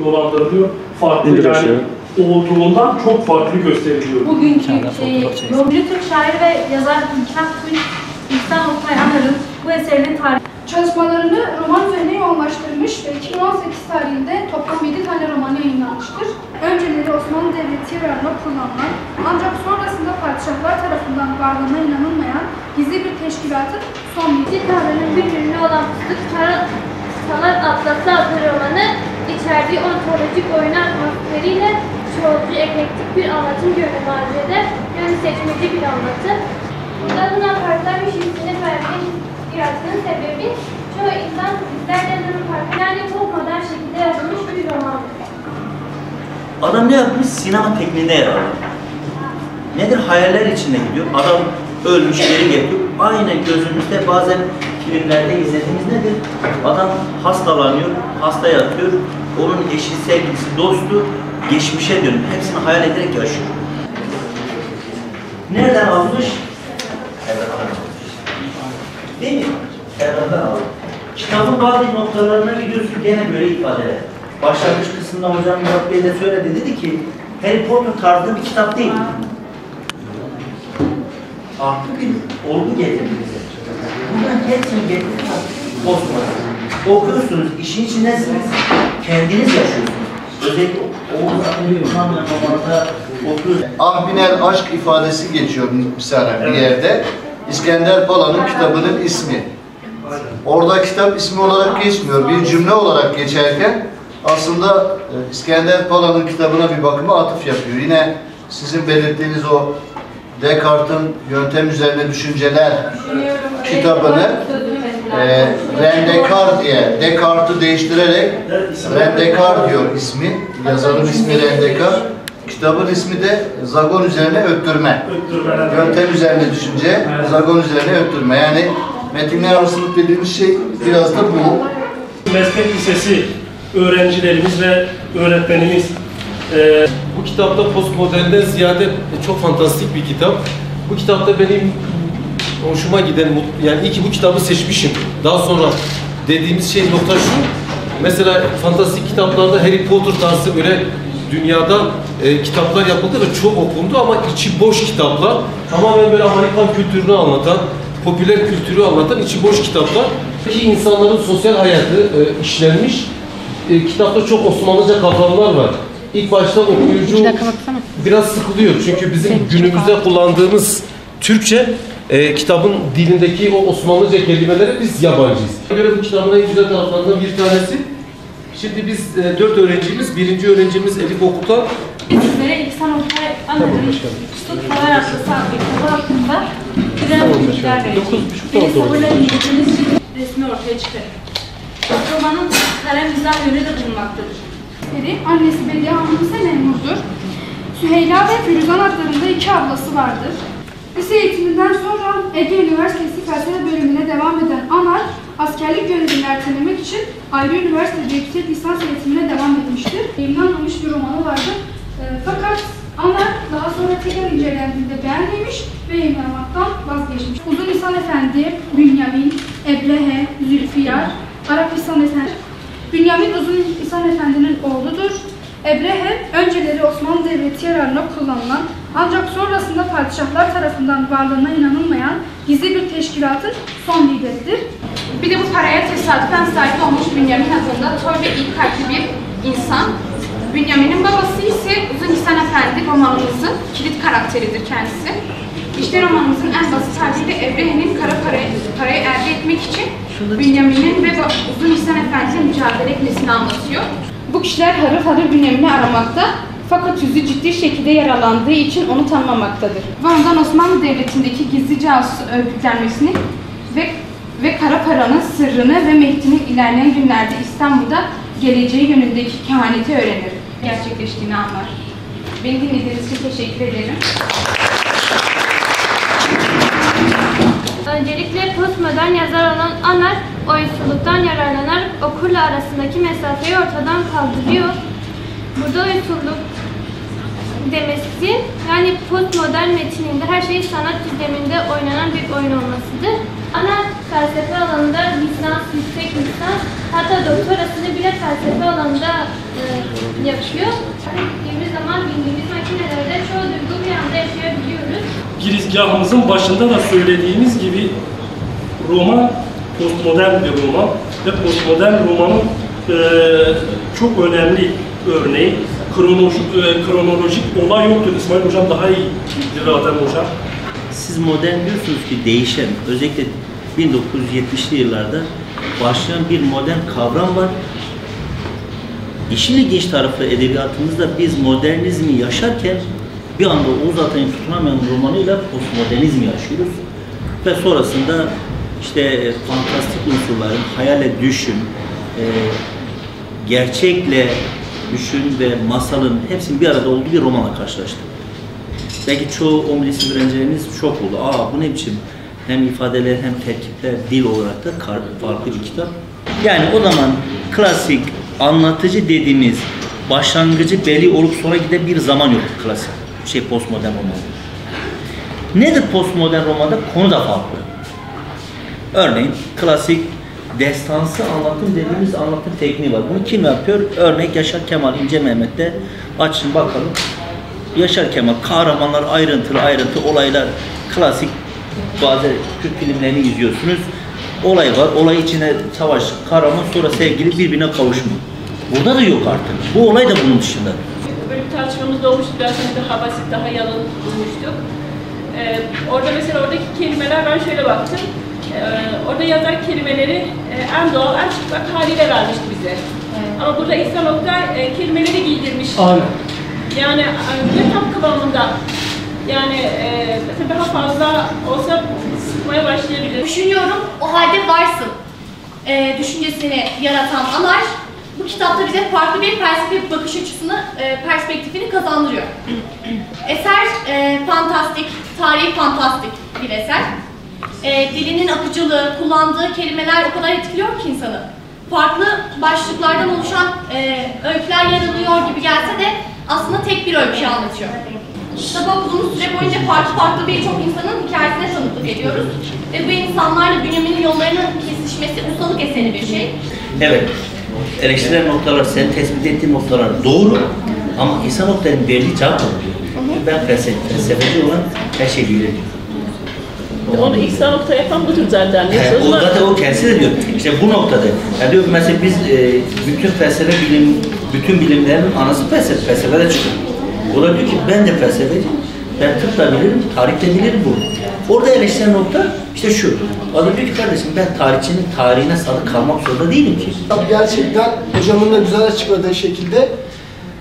dolandırılıyor. Farklı yani olduğundan çok farklı gösteriliyor. Bugünkü ünlü Türk şair ve yazar Hikmet Tunç İhsan Oktay Anar'ın bu eserinin tarihi. Çalışmalarını roman üzerine yoğunlaştırmış ve 2018 tarihinde toplam 7 tane roman yayınlanmıştır. Önceleri Osmanlı Devleti yararına kullanılan ancak sonrasında padişahlar tarafından varlığına inanılmayan gizli bir teşkilatın son Cihan'ın bir ünlü olan Fıstık Salar Atlas'ı adlı romanı içerdiği ontolojik oyun atmosferiyle çoğulcu, eklektik bir anlatım görünümü arz eder, yani seçmeci bir anlatı. Burada buna parklar bir şiddetine verdiği iradının sebebi çoğu insan bizlerle durum farkı, yani çok modern şekilde yazılmış bir romandır. Adam ne yapmış? Sinema tekniğine yer alıyor. Nedir? Hayaller içinde gidiyor. Adam ölmüş, geri geliyor. Aynen gözümüzde bazen filmlerde izlediğimiz nedir? Adam hastalanıyor, hasta yatıyor. Onun eşi, sevgilisi, dostu geçmişe dönüp hepsini hayal ederek yaşıyor. Nereden almış? Evvelden almış. Değil mi? Evvelden almış. Kitabın bazı noktalarına gidiyorsun gene böyle ifadeler. Başlangıç kısmında hocam Murat Bey de söyledi. Dedi ki Harry Potter tarzı bir kitap değil. Farklı bir olgu getirdi bize. Bunların hepsini getirdi. Okuyorsunuz, işin içindesiniz, kendiniz yaşıyorsunuz. Özellikle Oğuz Akın'ın romanında okuyorsunuz. Ahbinel aşk ifadesi geçiyor mesela bir yerde. İskender Pala'nın kitabının ismi. Orada kitap ismi olarak geçmiyor, bir cümle olarak geçerken aslında İskender Pala'nın kitabına bir bakıma atıf yapıyor. Yine sizin belirttiğiniz o Descartes'in Yöntem Üzerine Düşünceler kitabını Rendekar diye Descartes'i değiştirerek Rendekar diyor ismi. Yazarın ismi Rendekar. Kitabın ismi de Zagon Üzerine Öttürme. Yöntem Üzerine Düşünce, Zagon Üzerine Öttürme. Yani metinler arasılık dediğimiz şey biraz da bu. Meslek lisesi öğrencilerimiz ve öğretmenimiz bu kitapta postmodernden ziyade çok fantastik bir kitap. Bu kitapta benim hoşuma giden, yani iyi ki bu kitabı seçmişim. Daha sonra dediğimiz şey nokta şu, mesela fantastik kitaplarda Harry Potter tarzı böyle dünyada kitaplar yapıldı ve çok okundu ama içi boş kitaplar. Tamamen böyle Amerikan kültürünü anlatan, popüler kültürü anlatan içi boş kitaplar. Ki insanların sosyal hayatı işlenmiş. Kitapta çok Osmanlıca kavramlar var. İlk başta okuyucu biraz sıkılıyor çünkü bizim günümüzde kullandığımız Türkçe kitabın dilindeki o Osmanlıca kelimelere biz yabancıyız. Göre bu kitabın en güzel taraflarından bir tanesi. Şimdi biz 4 öğrencimiz, birinci öğrencimiz Elif Okut'a. Sizlere İhsan Oktay Anar'ın Fıstık Salar Atlas'ı adlı kitabı hakkında birer bilgiler vereceğim. Beni sabırlayabildiğiniz resmi ortaya çıkarır. Romanın kalem mizah yönü de bulunmaktadır. Annesi Bediye Hanım ise memurdur. Süheyla ve Firuzan adlarında 2 ablası vardır. Lise eğitiminden sonra Ege Üniversitesi Felsefe bölümüne devam eden Anar, askerlik görevini ertelemek için ayrı üniversitede yüksek lisans eğitimine devam etmiştir. Yayınlanmamış bir romanı vardır. Fakat Anar daha sonra tekrar incelendiğinde beğenmemiş ve yayınlamaktan vazgeçmiş. Uzun İhsan Efendi, Bünyamin, Eblehe, Zülfiyar, Arap İhsan Efendi. Bünyamin Uzun İhsan Efendi'nin oğludur. Ebrehe, önceleri Osmanlı Devleti yararına kullanılan ancak sonrasında padişahlar tarafından varlığına inanılmayan gizli bir teşkilatın son lideridir. Bir de bu paraya tesadüfen sahip olmuş Bünyamin adında tor ve iyi kalpli bir insan. Bünyamin'in babası ise Uzun İhsan Efendi, romanımızın kilit karakteridir kendisi. İşte romanımızın en basit haliyle Ebrehe'nin kara parayı elde etmek için Bünyamin'in ve Uzun İhsan Efendi'nin mücadele etmesini anlatıyor. Bu kişiler harıl harıl Bünyamin'i aramakta fakat yüzü ciddi şekilde yaralandığı için onu tanımamaktadır. Ve ondan Osmanlı Devleti'ndeki gizli casus örgütlenmesini ve kara paranın sırrını ve Mehdi'nin ilerleyen günlerde İstanbul'da geleceği yönündeki kehaneti öğrenir. Gerçekleştiğini anlar. Beni dinlediğiniz için teşekkür ederim. Öncelikle postmodern yazar olan Anar, oyunculuktan yararlanarak okurla arasındaki mesafeyi ortadan kaldırıyor. Burada oyunculuk demesi, yani postmodern metininde her şey sanat düzleminde oynanan bir oyun olmasıdır. Ana felsefe alanında lisans, yüksek lisans, hatta doktorasını bile felsefe alanında yapıyor. Bildiğimiz zaman bildiğimiz makinelerde çoğu duygu bir anda yaşayabiliyoruz. Girizgahımızın başında da söylediğimiz gibi roman postmodern bir roman ve postmodern romanın çok önemli örneği kronolojik olay yoktur. İsmail Hocam daha iyi bilir zaten hocam. Siz modern diyorsunuz ki değişen, özellikle 1970'li yıllarda başlayan bir modern kavram var. İşin ilginç tarafı edebiyatımızda biz modernizmi yaşarken bir anda Oğuz Atay'ın tutunamayan romanıyla postmodernizmi yaşıyoruz. Ve sonrasında işte fantastik unsurların, hayale düşün, gerçekle düşün ve masalın hepsinin bir arada olduğu bir romanla karşılaştık. Belki çoğu 11. sınıf öğrencilerimiz şok oldu. Bu ne biçim hem ifadeler hem terkipler, dil olarak da farklı bir kitap. Yani o zaman klasik, anlatıcı dediğimiz başlangıcı belli olup sonra giden bir zaman yok klasik. Postmodern romanda. Nedir postmodern romanda? Konu da farklı. Örneğin klasik destansı anlatım dediğimiz anlatım tekniği var. Bunu kim yapıyor? Örnek Yaşar Kemal İnce Mehmet'te açın bakalım. Yaşar Kemal kahramanlar ayrıntılı olaylar, klasik bazı Türk filmlerini izliyorsunuz. Olay var, olay içine savaş, kahraman sonra sevgili birbirine kavuşma. Burada da yok artık. Bu olay da bunun dışında. Böyle bir tartışmamız da olmuştu. Biraz daha basit, daha yalın bulmuştuk. Orada mesela oradaki kelimeler ben şöyle baktım. Orada yazar kelimeleri en doğal, en çıplak haliyle vermişti bize. Evet. Ama burada İhsan Oktay kelimeleri giydirmiş. Aynen. Yani tam kıvamında. Yani mesela daha fazla olsa sıkmaya başlayabilir. Düşünüyorum, o halde varsın düşüncesini yaratan Anar, bu kitapta bize farklı bir felsefi bakış açısını, perspektifini kazandırıyor. Eser fantastik, tarihi fantastik bir eser. Dilinin akıcılığı, kullandığı kelimeler o kadar etkiliyor ki insanı. Farklı başlıklardan oluşan öyküler yer alıyor gibi gelse de aslında tek bir öyküyü anlatıyor. Kitaba uzun süre boyunca farklı birçok insanın hikayesine tanıklık ediyoruz. Ve bu insanlarla Bünyamin'in yollarının kesişmesi ustalık eseri bir şey. Evet, eleştirilen noktalar, senin tespit ettiğin noktalar doğru ama İhsan Oktay'ın verdiği cevap oluyor. Ben felsefeci olan her şeyi bilirim. Onu İhsan Oktay yapan budur zaten. O zaten o kendisi de diyor. İşte bu noktada. Yani diyor mesela biz bütün bilimlerin anası felsefede çıkıyor. O da diyor ki ben de felsefeciyim. Ben tıp da bilirim, tarih de bilirim bunu. Orada eleştirilen nokta işte şu. Adam diyor ki kardeşim ben tarihçinin tarihine sadık kalmak zorunda değilim ki. Gerçekten hocamın da güzel açıkladığı şekilde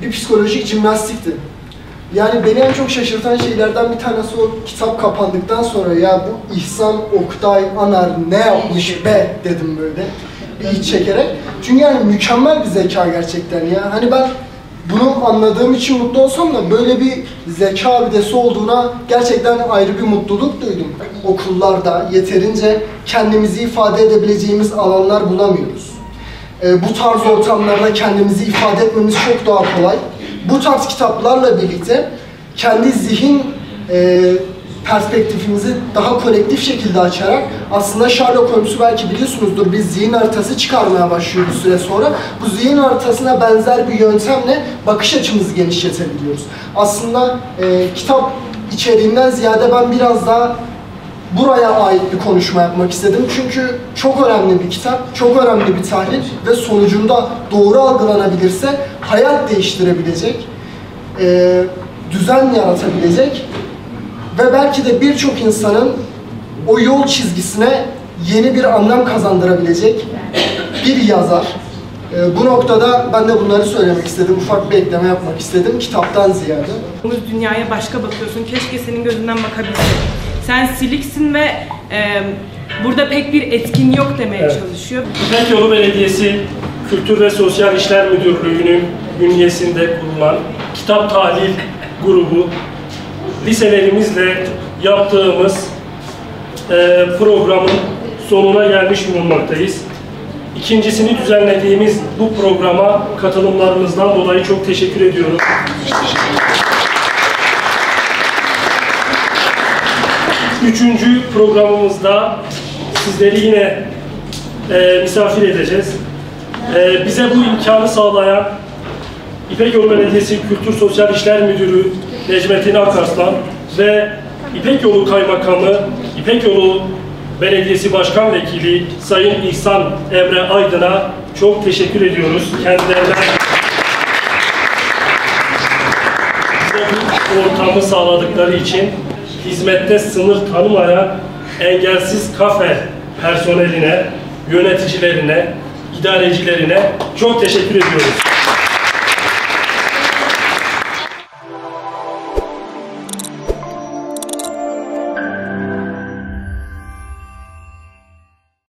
bir psikolojik jimnastikti. Yani beni en çok şaşırtan şeylerden bir tanesi o kitap kapandıktan sonra ya bu İhsan Oktay Anar ne yapmış be dedim böyle bir iç çekerek. Çünkü yani mükemmel bir zeka gerçekten ya. Hani ben bunu anladığım için mutlu olsam da böyle bir zeka abidesi olduğuna gerçekten ayrı bir mutluluk duydum. Okullarda yeterince kendimizi ifade edebileceğimiz alanlar bulamıyoruz. Bu tarz ortamlarda kendimizi ifade etmemiz çok daha kolay. Bu tarz kitaplarla birlikte kendi zihin perspektifimizi daha kolektif şekilde açarak aslında Sherlock Holmes'u belki biliyorsunuzdur, biz zihin haritası çıkarmaya başlıyoruz süre sonra. Bu zihin haritasına benzer bir yöntemle bakış açımızı genişletebiliyoruz. Aslında kitap içeriğinden ziyade ben biraz daha buraya ait bir konuşma yapmak istedim. Çünkü çok önemli bir kitap, çok önemli bir tahlil ve sonucunda doğru algılanabilirse hayat değiştirebilecek, düzen yaratabilecek ve belki de birçok insanın o yol çizgisine yeni bir anlam kazandırabilecek bir yazar. Bu noktada ben de bunları söylemek istedim, ufak bir ekleme yapmak istedim kitaptan ziyade. Dünyaya başka bakıyorsun, keşke senin gözünden bakabilsin. Sen siliksin ve burada pek bir etkin yok demeye çalışıyor. İpek Yolu Belediyesi Kültür ve Sosyal İşler Müdürlüğü'nün bünyesinde kurulan kitap tahlil grubu liselerimizle yaptığımız programın sonuna gelmiş bulunmaktayız. İkincisini düzenlediğimiz bu programa katılımlarınızdan dolayı çok teşekkür ediyorum. 3. programımızda sizleri yine misafir edeceğiz. Bize bu imkanı sağlayan İpek Yolu Belediyesi Kültür Sosyal İşler Müdürü Necmettin Akarslan ve İpek Yolu Kaymakamı, İpek Yolu Belediyesi Başkan Vekili Sayın İhsan Emre Aydın'a çok teşekkür ediyoruz. Kendilerine bize bu ortamı sağladıkları için hizmette sınır tanımayan engelsiz kafe personeline, yöneticilerine, idarecilerine çok teşekkür ediyoruz.